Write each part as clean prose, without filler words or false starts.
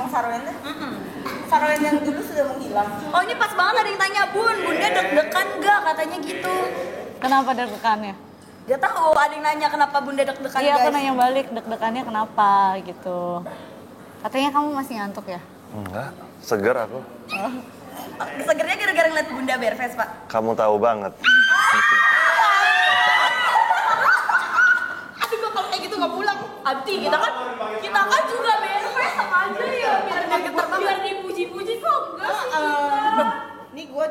Sarwenda? Sarwenda yang dulu sudah menghilang. Oh ini pas banget ada yang tanya Bunda deg-degan gak katanya gitu. Kenapa deg-degannya? Gak tahu ada yang nanya kenapa Bunda deg-degan Iya, guys. aku nanya balik deg-degannya kenapa gitu. Katanya kamu masih ngantuk ya? Enggak, seger aku. Segernya gara-gara ngeliat Bunda Berves Pak. Kamu tahu banget. Aduh kok kalau kayak gitu gak pulang. Abdi kita kan juga Berves sama aja ya. Biar gak getar banget. Biar dipuji-puji kok enggak sih. Nih gua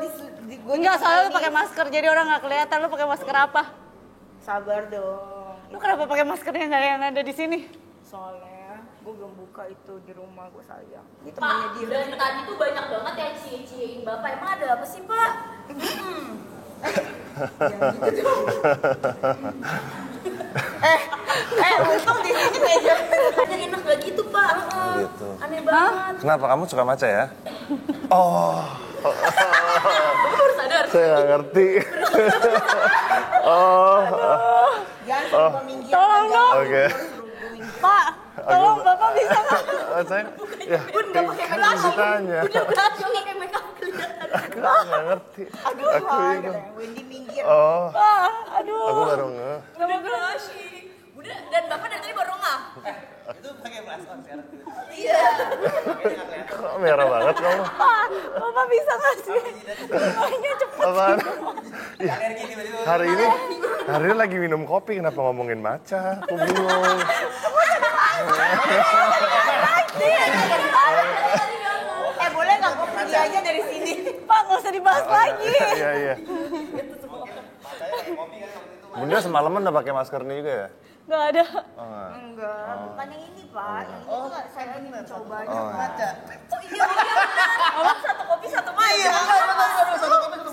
Enggak, soalnya lu pakai masker jadi orang nggak kelihatan. Lu pakai masker apa? sabar dong. Lu kenapa pakai maskernya nggak yang ada di sini? Soalnya gua belum buka itu di rumah gua sayang. Ini Pak, temannya dia. dari tadi tuh banyak banget yang cie-ciein Bapak. Emang ada apa sih Pak? Untung di sini meja. Ada enak gak gitu Pak? Gitu. Aneh banget. Kenapa kamu suka maca ya? Oh, Bapak baru sadar. saya nggak ngerti. Oh, Jangan suruh minggir. Tolong dong. oke. Pak, tolong Bapak bisa nggak? Oh, saya, ya, Bun gak pakai kan make up. ditanya. Bunda berhasil pakai make up kelihatan. Aku nggak ngerti. Aduh, Aku bingung. Wendy minggir. Oh, Pak, aduh. aku baru nge. Bunda blushing. Bunda dan Bapak dari tadi baru ngah. Kok merah banget kamu? Pak, Bapak bisa nggak sih? Semuanya cepet. Apaan? Ya, hari ini lagi minum kopi, kenapa ngomongin maca? Aku bingung. Boleh nggak gua pergi aja dari sini? Pak, nggak usah dibahas lagi. Iya, iya. Bunda semalaman udah pakai masker nih juga ya? Nggak ada. Oh, enggak. Enggak, bukan yang ini Pak. Yang itu nggak saya ini mencoba aja baca. Oh iya. Abang satu kopi satu main. Iya,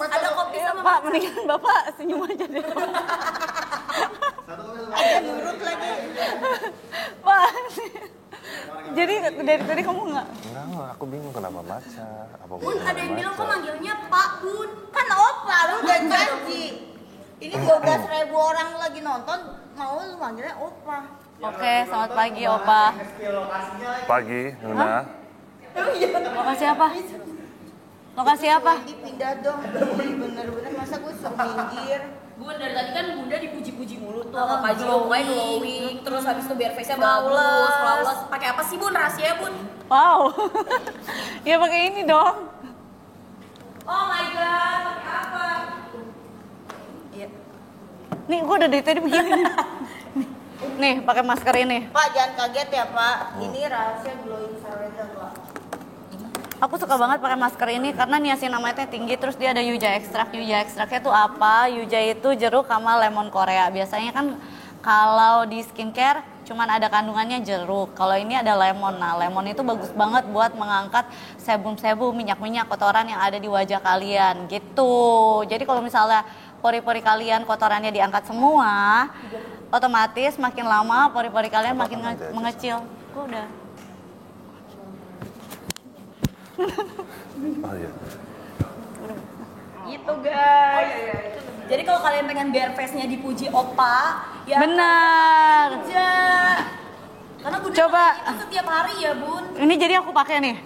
Ada kopi sama Pak, mendingan Bapak senyum aja deh. Ada nurut lagi. Pak, jadi dari tadi kamu nggak? Enggak, aku bingung kenapa maca. Apa Bun, ada yang bilang kok manggilnya Pak Bun. Kan opa lu udah janji. Ini 12.000 orang lagi nonton, mau lu manggilnya opa. Oke, selamat pagi Opa. Pagi, Nuna. Lokasi apa? Lokasi apa? Wendy pindah dong. Bener-bener masa gue suruh minggir. Bun, dari tadi kan Bunda dipuji-puji mulu tuh sama Pak Jio, pokoknya glowing. Terus habis itu biar face-nya bagus, flawless. Pakai apa sih Bun, rahasianya Bun? Wow. Ya pakai ini dong. Oh my god, pakai apa? Iya. Nih, gua udah dari tadi begini. Nih, pakai masker ini. Pak jangan kaget ya Pak. Ini rahasia glowing Sarwenda Pak. Aku suka banget pakai masker ini karena niacinamide-nya tinggi, terus dia ada yuja ekstrak. Yuja ekstraknya tuh apa? Yuja itu jeruk sama lemon Korea. Biasanya kan kalau di skincare cuman ada kandungannya jeruk. Kalau ini ada lemon. Nah, lemon itu bagus banget buat mengangkat sebum-sebum, minyak-minyak kotoran yang ada di wajah kalian gitu. Jadi kalau misalnya pori-pori kalian kotorannya diangkat semua, otomatis makin lama pori-pori kalian makin mengecil. Gua udah. Oh iya. Gitu guys. Jadi kalau kalian pengen bare face-nya dipuji Opa, ya Benar. aja. Karena Bunda Coba. pakai itu setiap hari ya Bun. Ini jadi aku pakai nih.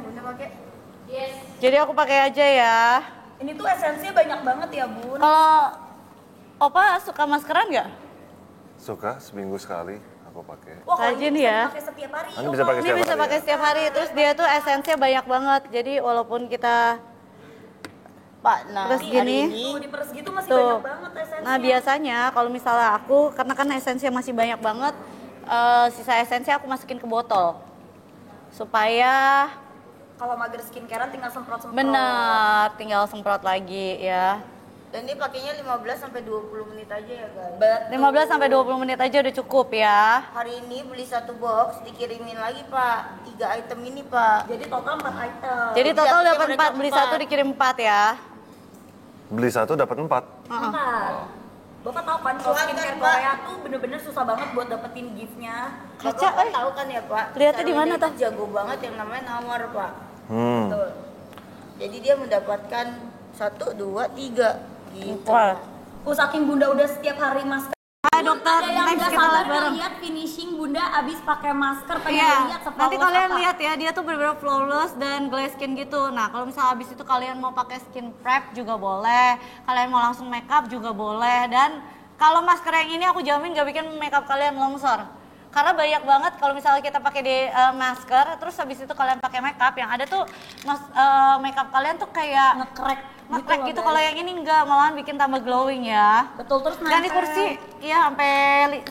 Bunda pakai. Yes. Jadi aku pakai aja ya. Ini tuh esensinya banyak banget ya Bun. Kalau Opa suka maskeran nggak? Suka seminggu sekali aku pakai. Wah, kalau Rajin ini ya. bisa pakai setiap hari. Ini bisa pakai Ini setiap bisa hari pakai ya? setiap hari. Terus dia tuh esensinya banyak banget. Jadi walaupun kita Pak, nah Terus gini. Tuh, diperes gitu masih Tuh. banyak banget esensinya. Nah biasanya kalau misalnya aku, karena kan esensinya masih banyak banget, sisa esensi aku masukin ke botol. Supaya Kalau mager skincarean tinggal semprot-semprot. bener, tinggal semprot lagi ya. Dan ini pakainya 15 sampai 20 menit aja ya guys. Betul. 15 sampai 20 menit aja udah cukup ya. Hari ini beli 1 box dikirimin lagi Pak. 3 item ini Pak. Jadi total 4 item. Jadi Iya, total iya, dapat mereka 4, beli empat. 1 dikirim 4 ya. Beli 1 dapat 4. Bentar. Bapak tahu kan kalau Tuhan, skincare Pak. Korea tuh bener-bener susah banget buat dapetin gift-nya. Kaca, Bapak tahu kan ya Pak. Lihatnya di mana, Sarwenda Tah? itu jago banget yang namanya nawar Pak. Betul. Jadi dia mendapatkan 1, 2, 3 gitu. Wah. Saking Bunda udah setiap hari masker dokter, Ada yang next nggak kita sabar lihat bareng. lihat finishing Bunda abis pakai masker, pengen Iya, lihat nanti sepolos kalian apa. lihat ya, dia tuh bener-bener flawless dan glay skin gitu. Nah, kalau misalnya habis itu kalian mau pakai skin prep juga boleh, kalian mau langsung makeup juga boleh. Dan kalau masker yang ini aku jamin gak bikin makeup kalian longsor. Karena banyak banget kalau misalnya kita pakai di masker, terus habis itu kalian pakai makeup, yang ada tuh makeup kalian tuh kayak Nge-crack nge-crack gitu. loh, Kalau guys. yang ini enggak, malahan bikin tambah glowing ya. Betul, terus Ganti nempel. kursi, iya sampai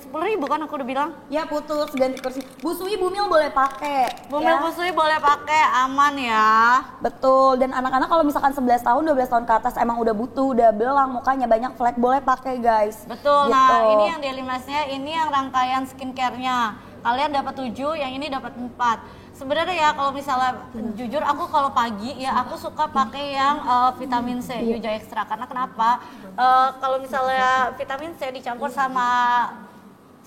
10.000 kan aku udah bilang. Ya putus, ganti kursi. Bu Sui, Bu Mil boleh pakai. Bumil ya. Busui boleh pakai, aman ya. Betul, dan anak-anak kalau misalkan 11 tahun, 12 tahun ke atas emang udah butuh, udah belang mukanya banyak flek, boleh pakai guys. Betul, Gitu. nah ini yang daily mask-nya, ini yang rangkaian skincare-nya. Kalian dapat 7, yang ini dapat 4. Sebenarnya ya kalau misalnya jujur aku kalau pagi ya aku suka pakai yang vitamin C Yuja Extra. Karena kenapa? Kalau misalnya vitamin C dicampur sama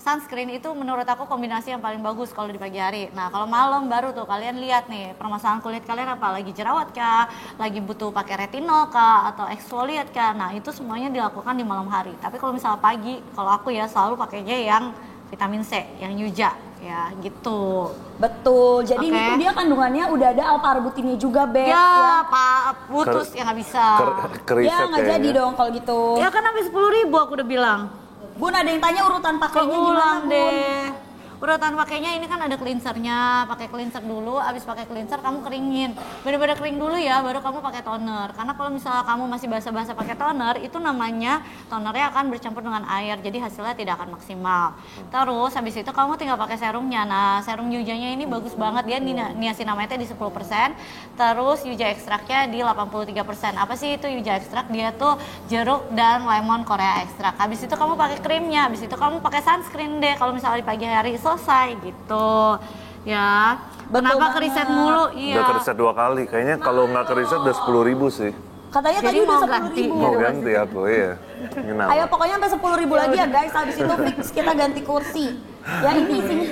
sunscreen itu menurut aku kombinasi yang paling bagus kalau di pagi hari. Nah kalau malam baru tuh kalian lihat nih permasalahan kulit kalian apa, lagi jerawat kah, lagi butuh pakai retinol kah, atau exfoliate kah. Nah itu semuanya dilakukan di malam hari. Tapi kalau misalnya pagi, kalau aku ya selalu pakainya yang vitamin C, yang Yuja ya gitu. Betul, jadi ini Oke. tuh dia kandungannya udah ada alpha-arbutinnya juga, Beb. Ya, Pak putus ya nggak bisa. Keriset Ya nggak jadi kayaknya. dong kalau gitu. Ya kan habis 10.000 aku udah bilang. Bun, ada yang tanya urutan pakainya gimana, Keulang Bun? deh. Urutan pakainya ini kan ada cleansernya, pakai cleanser dulu, abis pakai cleanser kamu keringin, bener-bener kering dulu ya, baru kamu pakai toner. Karena kalau misalnya kamu masih basah-basah pakai toner, itu namanya tonernya akan bercampur dengan air, jadi hasilnya tidak akan maksimal. Terus habis itu kamu tinggal pakai serumnya. Nah serum Yujanya ini bagus banget, dia niacinamide di 10%, terus Yuja ekstraknya di 83%. Apa sih itu Yuja ekstrak? Dia tuh jeruk dan lemon Korea ekstrak. Habis itu kamu pakai krimnya, habis itu kamu pakai sunscreen deh kalau misalnya di pagi hari selesai gitu ya. Betul Kenapa banget. keriset mulu? Iya. Udah keriset 2 kali, kayaknya kalau nggak keriset udah 10.000 sih. Katanya Jadi tadi udah mau 10.000. ganti. Mau ganti aku, iya. Kenapa? Ayo pokoknya sampai 10.000 lagi ya guys, habis itu fix kita ganti kursi. Ya ini isinya.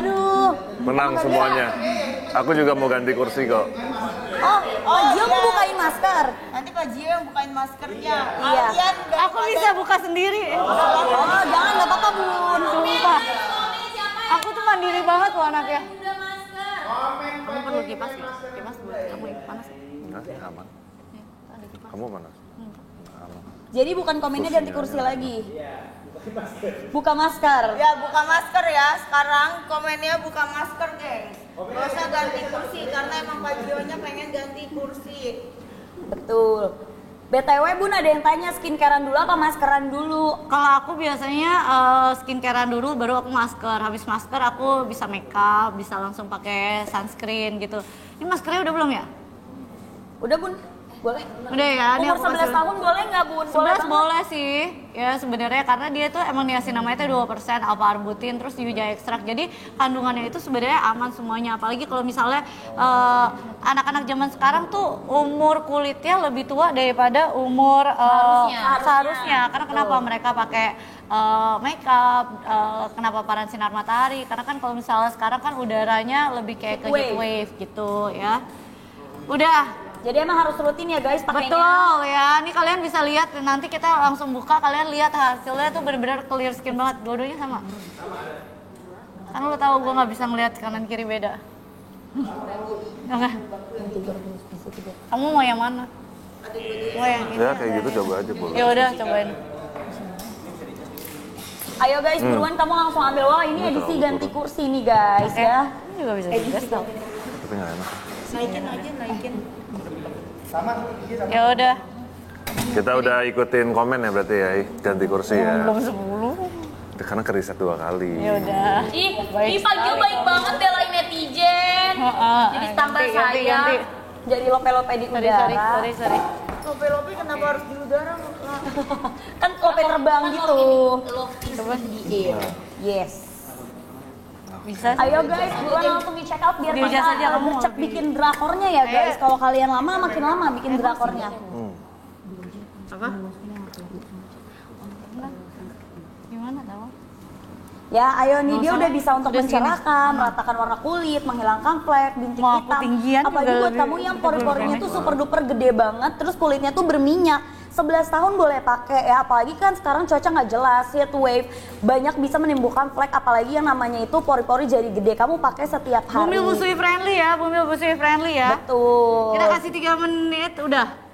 Aduh. Menang semuanya. Aku juga mau ganti kursi kok. Oh, Pak Gio mau bukain masker. Nanti Pak Gio yang bukain maskernya. Iya. Kalian Aku bisa buka sendiri. Oh, jangan, nggak apa-apa Bun. Sumpah. Aku tuh mandiri banget loh anaknya. Kamu perlu kipas ya? Kipas buat kamu yang panas. Nah, aman. Nih, ada kipas. Kamu mana? Aman. Jadi bukan komennya ganti kursi lagi. Buka masker. Ya buka masker ya. Sekarang komennya buka masker guys. Gak usah ganti kursi karena emang Pak Gionya pengen ganti kursi. Betul. BTW Bun, ada yang tanya skincarean dulu apa maskeran dulu? Kalau aku biasanya skincarean dulu, baru aku masker. Habis masker aku bisa makeup, bisa langsung pakai sunscreen gitu. Ini maskernya udah belum ya? Udah Bun, boleh? Udah ya. Ini Umur aku 11 kasih. tahun boleh nggak Bun? 11 banget. boleh sih, ya sebenarnya karena dia tuh emang niacinamide 2%, alpha-arbutin, terus Yuja ekstrak. Jadi kandungannya itu sebenarnya aman semuanya. Apalagi kalau misalnya anak-anak zaman sekarang tuh umur kulitnya lebih tua daripada umur seharusnya. Karena kenapa mereka pakai makeup, kenapa paparan sinar matahari? Karena kan kalau misalnya sekarang kan udaranya lebih kayak ke heat wave gitu ya. Udah. Jadi emang harus rutin ya guys pakainya. Betul ya, ini kalian bisa lihat nanti kita langsung buka, kalian lihat hasilnya tuh bener-bener clear skin banget, dua-duanya sama. Kan lo tau gue nggak bisa ngeliat kanan kiri beda. Oke. Kamu mau yang mana? Mau yang ini? Ya kayak gitu coba aja boleh. Ya udah cobain. Ayo guys, buruan kamu langsung ambil. Wah, ini edisi ganti kursi nih guys Oke. ya. Ini juga bisa juga tau. Tapi nggak enak. Naikin aja, naikin. Ya udah. Kita udah ikutin komen ya berarti ya, ganti kursi ya. Belum 10. Karena keriset 2 kali. Ya udah. Ih Pak Gio baik banget belain netizen. Jadi tambah Ganti, sayang. ganti. Jadi lope-lope di Sorry, udara. sorry. Lope-lope kenapa harus di udara? Kan lope terbang gitu. Coba. Yes. Bisa sih. Ayo guys, buruan langsung di check out biar Di kita adjust aja, kamu gercep lebih. bikin drakornya ya guys. Kalau kalian lama makin lama bikin drakornya. Apa? Gimana tahu? Ya, ayo nih Nggak dia usah. udah bisa untuk Udah segini. mencerahkan, meratakan warna kulit, menghilangkan flek, bintik Mau aku hitam. tinggian Apalagi juga buat lebih- kamu yang lebih pori-porinya pendek. tuh super duper gede banget, terus kulitnya tuh berminyak. 11 tahun boleh pakai ya, apalagi kan sekarang cuaca nggak jelas, heat wave banyak bisa menimbulkan flek, apalagi yang namanya itu pori-pori jadi gede. Kamu pakai setiap hari. Bumil busui friendly ya, Bumil busui friendly ya. Betul. Kita kasih 3 menit udah.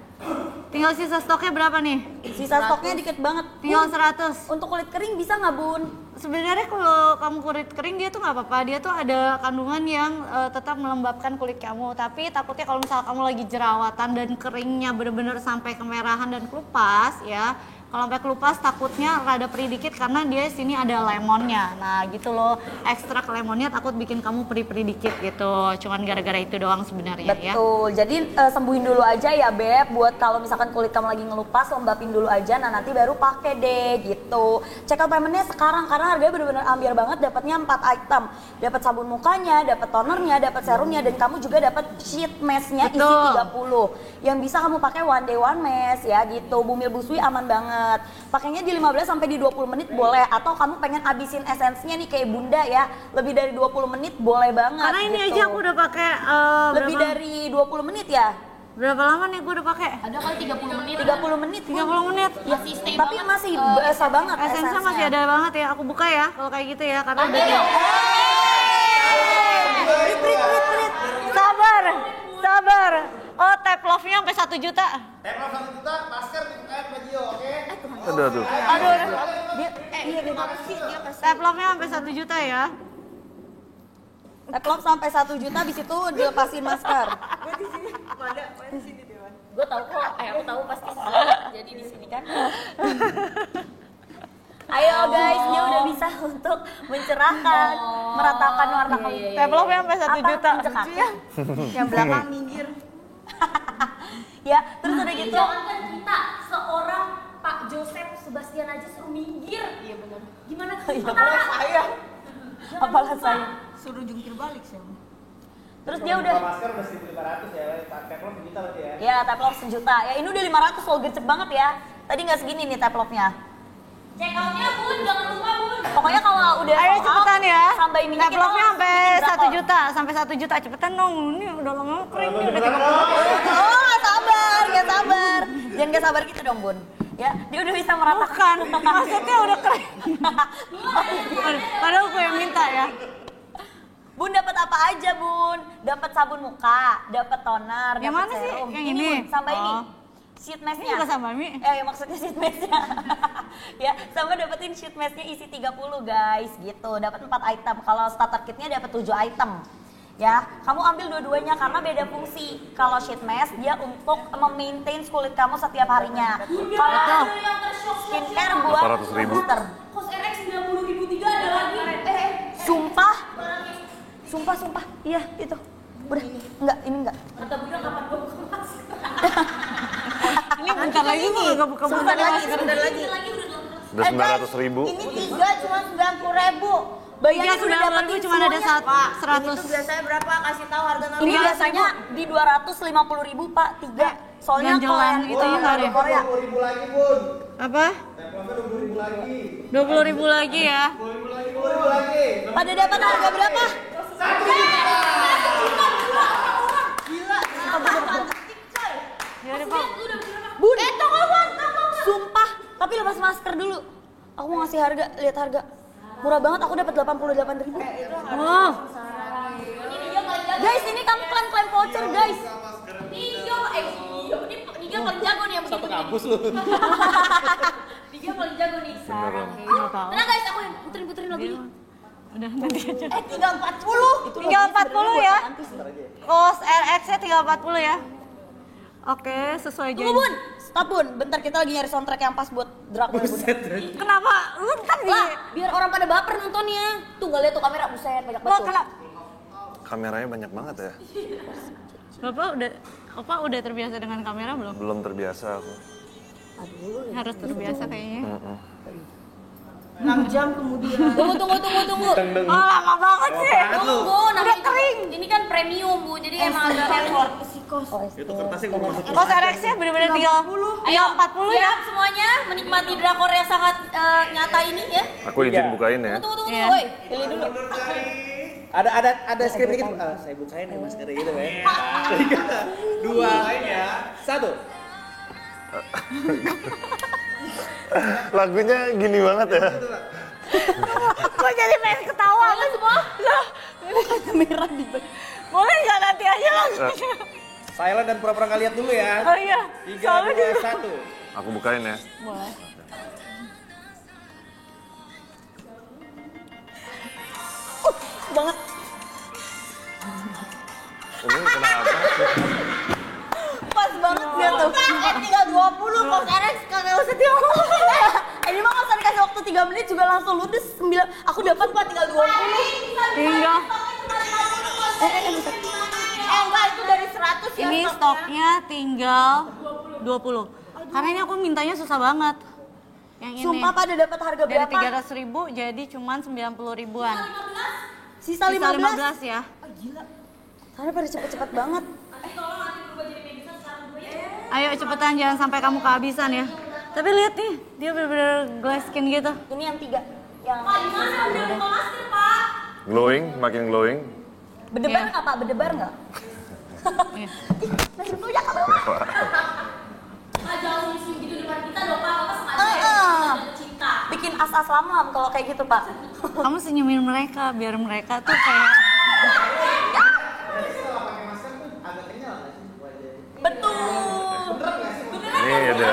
Tinggal sisa stoknya berapa nih? Sisa stoknya dikit banget. Tinggal Bun, 100. untuk kulit kering bisa nggak Bun? Sebenarnya kalau kamu kulit kering dia tuh nggak apa-apa, dia tuh ada kandungan yang tetap melembabkan kulit kamu. Tapi takutnya kalau misal kamu lagi jerawatan dan keringnya bener-bener sampai kemerahan dan kelupas ya, kalau sampai kelupas takutnya rada perih dikit karena dia sini ada lemonnya. Nah gitu loh, ekstrak lemonnya takut bikin kamu perih-perih dikit gitu. Cuman gara-gara itu doang sebenarnya ya. Betul, jadi sembuhin dulu aja ya Beb, buat kalau misalkan kulit kamu lagi ngelupas, lembapin dulu aja, nah nanti baru pakai deh gitu. Check out paymentnya sekarang, karena harganya bener-bener ambil banget, dapatnya 4 item. Dapat sabun mukanya, dapat tonernya, dapat serumnya, dan kamu juga dapat sheet mask-nya isi 30. Yang bisa kamu pakai one day one mask ya gitu, Bumil busui aman banget. Pakainya di 15 sampai di 20 menit boleh, atau kamu pengen abisin esensinya nih kayak Bunda ya, lebih dari 20 menit boleh banget. Karena ini gitu. aja aku udah pakai Lebih dari 20 menit ya? berapa lama nih gue udah pakai? Ada kali 30 menit. 30 menit. 30 menit. Ya, Masih stay tapi banget. masih basah banget Esensinya masih ada banget ya. Aku buka ya kalau kayak gitu ya karena udah Sabar. Sabar. Oh, tap love-nya sampai 1 juta. Tap love 1 juta, masker dibukain Bajio, oke? Aduh. Tap love-nya sampai 1 juta ya. Tap love sampai 1 juta, habis itu dilepasin masker. Gue tahu kok, aku tahu pasti jadi di sini kan. Ayo guys, dia udah bisa untuk mencerahkan, meratakan warna kulit. Tap love-nya sampai 1 Apa? juta. Mencerahkan? Yang belakang minggir. Ya, terus udah gitu. Jangankan kita, seorang Pak Joseph Sebastian aja suruh minggir. Iya benar. Gimana kita? Saya Apalah saya. suruh jungkir balik sih. Terus dia udah, Masker udah 1.500 ya, tap love sejuta berarti ya. ya tap love 1 juta. Ya ini udah 500 loh, gercep banget ya. Tadi nggak segini nih tap love-nya. Check out-nya Bun, jangan lupa Bun. Pokoknya kalau udah Ayo sold out, cepetan ya. sampai ini Tap love-nya sampai 1 juta. juta, sampai 1 juta. Cepetan dong. Ini udah lama kering nih udah 30. Oh, nggak sabar, nggak sabar. Jangan nggak sabar gitu dong, Bun. Ya, dia udah bisa meratakan. Maksudnya udah kering. Padahal aku yang minta ya. Bun dapat apa aja, Bun? Dapat sabun muka, dapat toner, Yang dapat mana sih? serum. Yang ini? Bun, sama ini. Oh. Sheet Ini mask-nya. juga sama Mi. Ya maksudnya sheet mask-nya. Ya, sama dapetin sheet mask-nya isi 30 guys, gitu. Dapat 4 item. Kalau starter kit-nya dapat 7 item. Ya, kamu ambil dua-duanya karena beda fungsi. Kalau sheet mask dia untuk memaintain kulit kamu setiap harinya. Kalau skincare buat 400.000. booster. Kos RX 90.003 ada lagi. Sumpah. Sumpah. Iya, itu. Udah. Enggak, ini enggak. Kata Bunda kapan gue buka masker? Ini bentar lagi gue gak buka-buka Sebentar lagi, masker. sebentar lagi. Lagi udah 12. Udah 900.000. Ini 3 cuma 90.000. Iya, sudah dapetin cuma ada Ini tuh 100. biasanya berapa? Kasih tahu harga normal. Ini biasanya di 250.000 Pak, 3. Soalnya Yang kalau jelang yang itu ya, dari Kak, Korea. 20.000 lagi Bun. Apa? Tap love 20.000 lagi. 20.000 lagi ya. 20.000 lagi. Pada dapat harga berapa? Ya udah, Pak. Bun. Sumpah, tapi lepas masker dulu. Aku mau ngasih harga, lihat harga. Murah banget, aku dapat 88.000. Wow. Guys, ini kamu klaim voucher, guys. Niga paling jago nih yang begini. Kampus lu. Niga paling jago nih. Enggak tahu. Tenang guys, aku yang puterin lagunya. Udah nanti aja. 340. Tinggal 40 ya. Kos RX-nya tinggal 40 ya. Oke, sesuai Tunggu janji. Bun, stop Bun. Bentar kita lagi nyari soundtrack yang pas buat Dracula Bun. Kenapa? Lu kan Lah, biar orang pada baper nontonnya. Tuh gak lihat tuh kamera, buset banyak Lo banget. kena. Kameranya banyak banget ya. Bapak udah terbiasa dengan kamera belum? Belum terbiasa aku. Harus terbiasa kayaknya. 6 jam kemudian. Tunggu. Oh, lama banget sih. Tunggu, Udah kering. Ini kan premium Bu, jadi emang ada effort. Itu kertasnya gue masuk. Kos RX-nya bener-bener tinggal 40 ya. Siap semuanya menikmati drakor yang sangat nyata ini ya. Aku izin bukain ya. Tunggu, Iya. woi. Pilih dulu. Ada skrip dikit. Saya bukain ya masker gitu ya. 3, 2, 1. Lagunya gini banget ya. Kok jadi pengen ketawa kan semua? Lah, Merah di boleh nggak nanti aja lagunya? Silent dan pura-pura nggak lihat dulu ya. Oh iya. 3, 2, 1. Aku bukain ya. Boleh. banget. Ini kenapa sih? Pas banget gak tuh? Tinggal 20 kok Erex kagak usah diomong. Ini mah nggak usah dikasih waktu 3 menit juga langsung ludes 9. Aku dapat kok tinggal 20. Tinggal. Enggak itu dari 100 ya. Ini stoknya tinggal 20. Karena ini aku mintanya susah banget. Yang ini. Sumpah pada dapat harga Dari berapa? 300.000 jadi cuman 90 ribuan. Sisa 15. 15 ya. Karena pada cepet-cepet banget. Ayo cepetan jangan sampai kamu kehabisan ya. Tapi lihat nih, dia bener-bener glass skin gitu. Ini yang 3. Yang Glowing, makin glowing. berdebar Iya. nggak Pak? Berdebar nggak? Iya. Masih punya kalau bikin as-as lamlam kalau kayak gitu Pak. Kamu senyumin mereka biar mereka tuh kayak Betul. Ini ada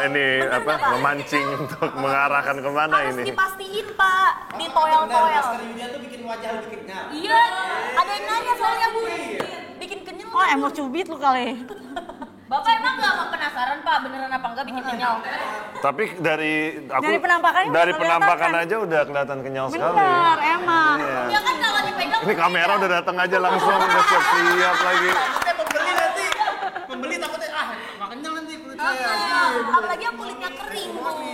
ini apa memancing untuk mengarahkan kemana Harus ini? dipastiin Pak, ditoel-toel. Masker Yulia tuh bikin wajah lebih kenyal. Iya, ada yang nanya soalnya Bu. Bikin kenyal. oh emang cubit lu kali. Bapak emang nggak penasaran Pak beneran apa enggak bikin kenyal? Tapi dari aku Dari penampakannya dari udah penampakan kelihatan. aja udah kelihatan kenyal sekali. Bener emang. Iya. Ya kan kalau dipegang. Ini kamera udah datang aja langsung udah siap lagi. Takutnya pembeli nanti. Pembeli takutnya nggak kenyal nanti kulit saya. Apalagi yang kulitnya kering.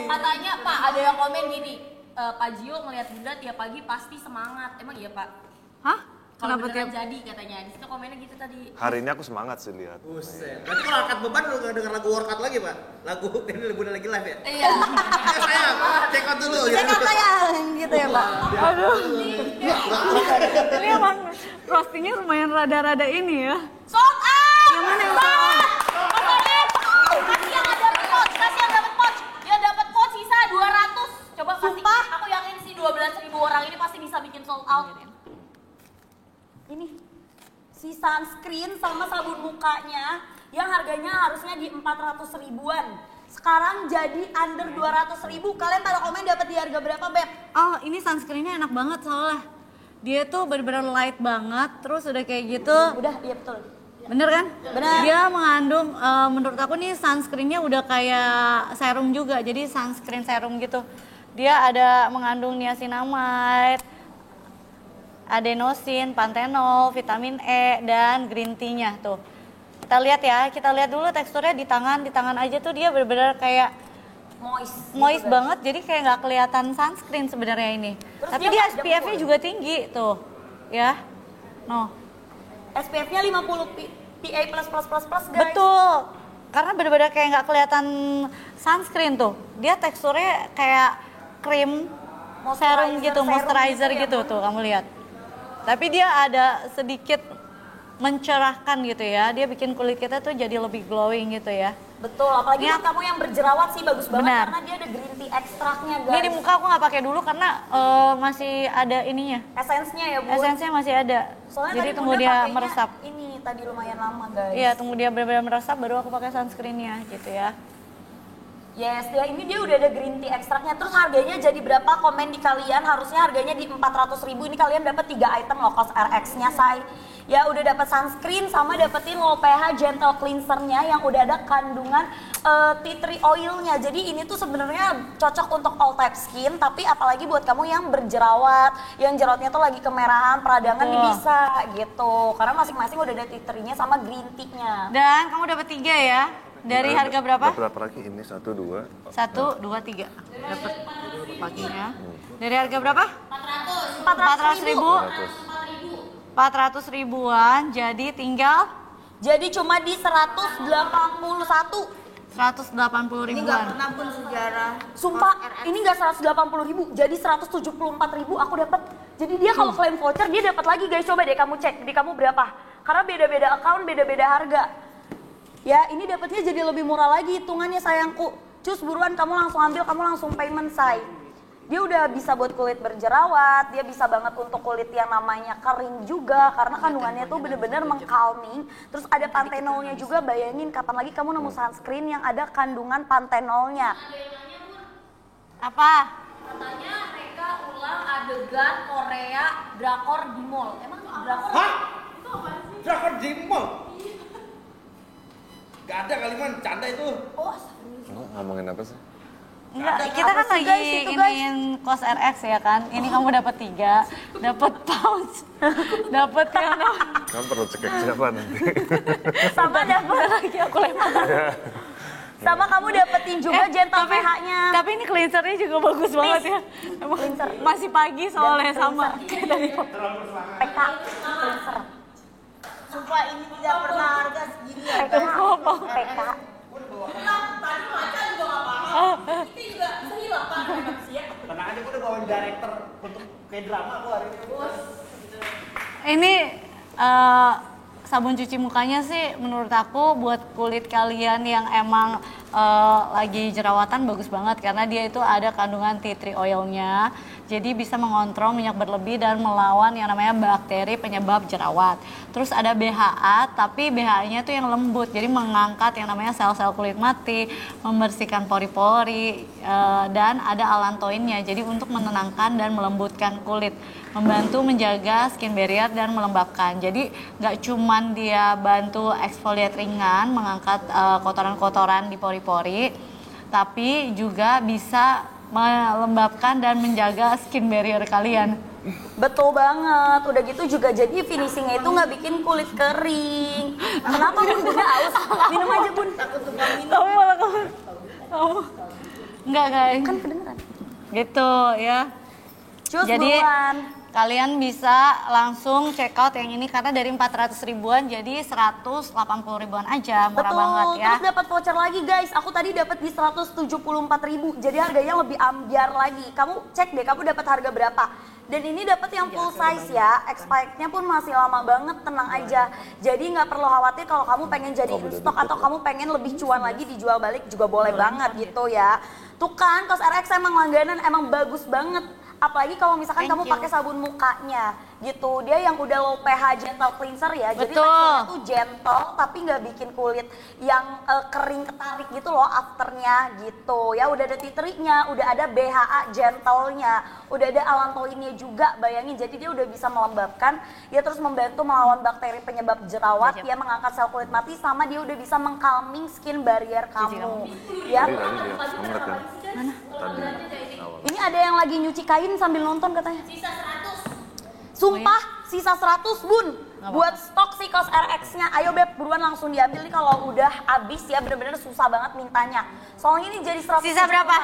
Katanya Pak ada yang komen gini, Pak Gio ngelihat Bunda tiap pagi pasti semangat. Emang iya Pak? Hah? Kalau Kenapa beneran tiap? jadi katanya. Di situ komennya gitu tadi. Hari ini aku semangat sih lihat. Buset. Berarti kalau angkat beban lu nggak denger lagu workout lagi Pak? Lagu ini Bunda lagi live ya? Iya. Saya check out dulu. Saya kata yang gitu ya Pak. Ini emang roastingnya lumayan rada-rada ini ya. Sold out. Yang mana yang soal? Kasih yang dapat coach, kasih yang dapat coach. Yang dapat coach sisa 200. Coba kasih. Sumpah? Aku yakin sih 12.000 orang ini pasti bisa bikin sold out. Ini si sunscreen sama sabun mukanya yang harganya harusnya di 400 ribuan. Sekarang jadi under 200 ribu. Kalian pada komen dapat di harga berapa Beb? Oh ini sunscreennya enak banget soalnya. Dia tuh bener-bener light banget. Terus udah kayak gitu. Udah, iya betul. Bener kan? Bener. Dia mengandung, menurut aku nih sunscreennya udah kayak serum juga. Jadi sunscreen serum gitu. Dia ada mengandung niacinamide, adenosin, panthenol, vitamin E, dan green tea-nya tuh. Kita lihat ya, kita lihat dulu teksturnya di tangan aja tuh dia bener-bener kayak moist banget. Jadi kayak nggak kelihatan sunscreen sebenarnya ini. Terus Tapi dia dia nggak SPF-nya jempol. juga tinggi tuh, ya. No. SPF-nya 50 PA++++, guys. Betul, karena bener-bener kayak nggak kelihatan sunscreen tuh. Dia teksturnya kayak krim, serum gitu, moisturizer ya, gitu tuh kamu lihat. Tapi dia ada sedikit mencerahkan gitu ya. Dia bikin kulit kita tuh jadi lebih glowing gitu ya. Betul, apalagi Ini buat kamu yang berjerawat sih bagus banget Benar. karena dia ada green tea ekstraknya guys. Ini di muka aku nggak pakai dulu karena masih ada ininya. Esensnya ya Bu. Esensinya masih ada. Soalnya Jadi tadi tunggu Bunda dia pakainya meresap. Ini tadi lumayan lama guys. Iya, tunggu dia benar-benar meresap baru aku pakai sunscreennya gitu ya. Yes, ya ini dia udah ada green tea ekstraknya. Terus harganya jadi berapa? Komen di kalian. Harusnya harganya di 400 ribu. Ini kalian dapat 3 item loh Cos RX-nya, say. Ya udah dapat sunscreen sama dapetin low pH gentle cleanser-nya yang udah ada kandungan tea tree oil-nya. Jadi ini tuh sebenarnya cocok untuk all type skin, tapi apalagi buat kamu yang berjerawat, yang jerawatnya tuh lagi kemerahan, peradangan Betul. ini bisa gitu. Karena masing-masing udah ada tea tree-nya sama green tea-nya. Dan kamu dapat 3 ya. Dari harga berapa? Dapat berapa lagi? Ini 1, 2. 1, 2, 3. Dapat paginya. Dari harga berapa? 400 ribu. 400 ribuan, jadi tinggal Jadi cuma di 181. 180 Ini nggak ribuan. pernah pun sejarah. Sumpah, ini nggak 180 ribu, jadi 174 ribu aku dapat. Jadi dia kalau klaim voucher dia dapat lagi guys. Coba deh kamu cek di kamu berapa. Karena beda-beda account, beda-beda harga. Ya, ini dapatnya jadi lebih murah lagi hitungannya sayangku. Cus buruan kamu langsung ambil, kamu langsung payment say. Dia udah bisa buat kulit berjerawat, dia bisa banget untuk kulit yang namanya kering juga karena kandungannya tuh bener-bener mengcalming. Terus ada pantenolnya juga, bayangin kapan lagi kamu nemu sunscreen yang ada kandungan pantenolnya. Apa? Katanya mereka ulang adegan Korea drakor di mall. Emang drakor? Hah? Itu apa sih? Drakor di mall? Gak ada kali man, canda itu. Oh, Ngomongin apa sih? Enggak, kita kan Apa sih, lagi guys, itu, guys? iniin kos RX ya kan. Ini kamu dapat 3, dapat pounds, dapat yang Kamu perlu cek siapa nanti. Sama dapat lagi aku lempar. sama kamu dapetin juga gentle pH-nya. Tapi ini cleansernya juga bagus banget ya. Emang Cleanser. masih pagi soalnya sama kayak tadi. PK cleanser. Sumpah ini tidak pernah harga segini ya. PK. PK. tadi Maca juga nggak paham. Itu juga sehilang Pak manusia. Tenang aja, gue udah bawain director untuk kayak drama gue hari ini. Ini sabun cuci mukanya sih menurut aku buat kulit kalian yang emang lagi jerawatan bagus banget karena dia itu ada kandungan tea tree oilnya, jadi bisa mengontrol minyak berlebih dan melawan yang namanya bakteri penyebab jerawat. Terus ada BHA, tapi BHA-nya tuh yang lembut, jadi mengangkat yang namanya sel-sel kulit mati, membersihkan pori-pori, dan ada allantoinnya, jadi untuk menenangkan dan melembutkan kulit, membantu menjaga skin barrier dan melembabkan. Jadi nggak cuman dia bantu exfoliate ringan, mengangkat kotoran-kotoran di pori-pori, tapi juga bisa melembabkan dan menjaga skin barrier kalian. Betul banget, udah gitu juga jadi finishingnya itu nggak bikin kulit kering. Kenapa bun? Bunda aus? Minum aja bun. Kamu malah kamu. Enggak guys. Kan kedengeran. Gitu ya. Cus Jadi buruan. kalian bisa langsung check out yang ini karena dari 400 ribuan jadi 180 ribuan aja, murah Betul, banget ya. terus dapat voucher lagi guys. Aku tadi dapat di 174.000. Jadi harganya lebih ambiar lagi. Kamu cek deh, kamu dapat harga berapa? Dan ini dapat yang full size ya. Expirednya pun masih lama banget, tenang aja. Jadi nggak perlu khawatir kalau kamu pengen jadi in stock atau kamu pengen lebih cuan lagi dijual balik juga boleh banget gitu ya. Tuh kan, Kos RX emang langganan emang bagus banget. Apalagi kalau misalkan Thank kamu you. pakai sabun mukanya gitu, dia yang udah low pH gentle cleanser ya. Jadi Betul. teksturnya tuh gentle tapi nggak bikin kulit yang kering ketarik gitu loh afternya gitu ya. Udah ada tea tree-nya, udah ada BHA gentle-nya, udah ada allantoinnya juga, bayangin. Jadi dia udah bisa melembabkan ya, terus membantu melawan bakteri penyebab jerawat ya, mengangkat sel kulit mati, sama dia udah bisa mengcalming skin barrier kamu ya. Tadi dia ngeliat kan? Tadi awal. Ini ada yang lagi nyuci kain sambil nonton katanya. Sisa 100. Sumpah, sisa 100 bun. Buat stok si Kos RX-nya. Ayo Beb, buruan langsung diambil nih kalau udah habis ya, bener-bener susah banget mintanya. Soalnya ini jadi 100. Sisa berapa?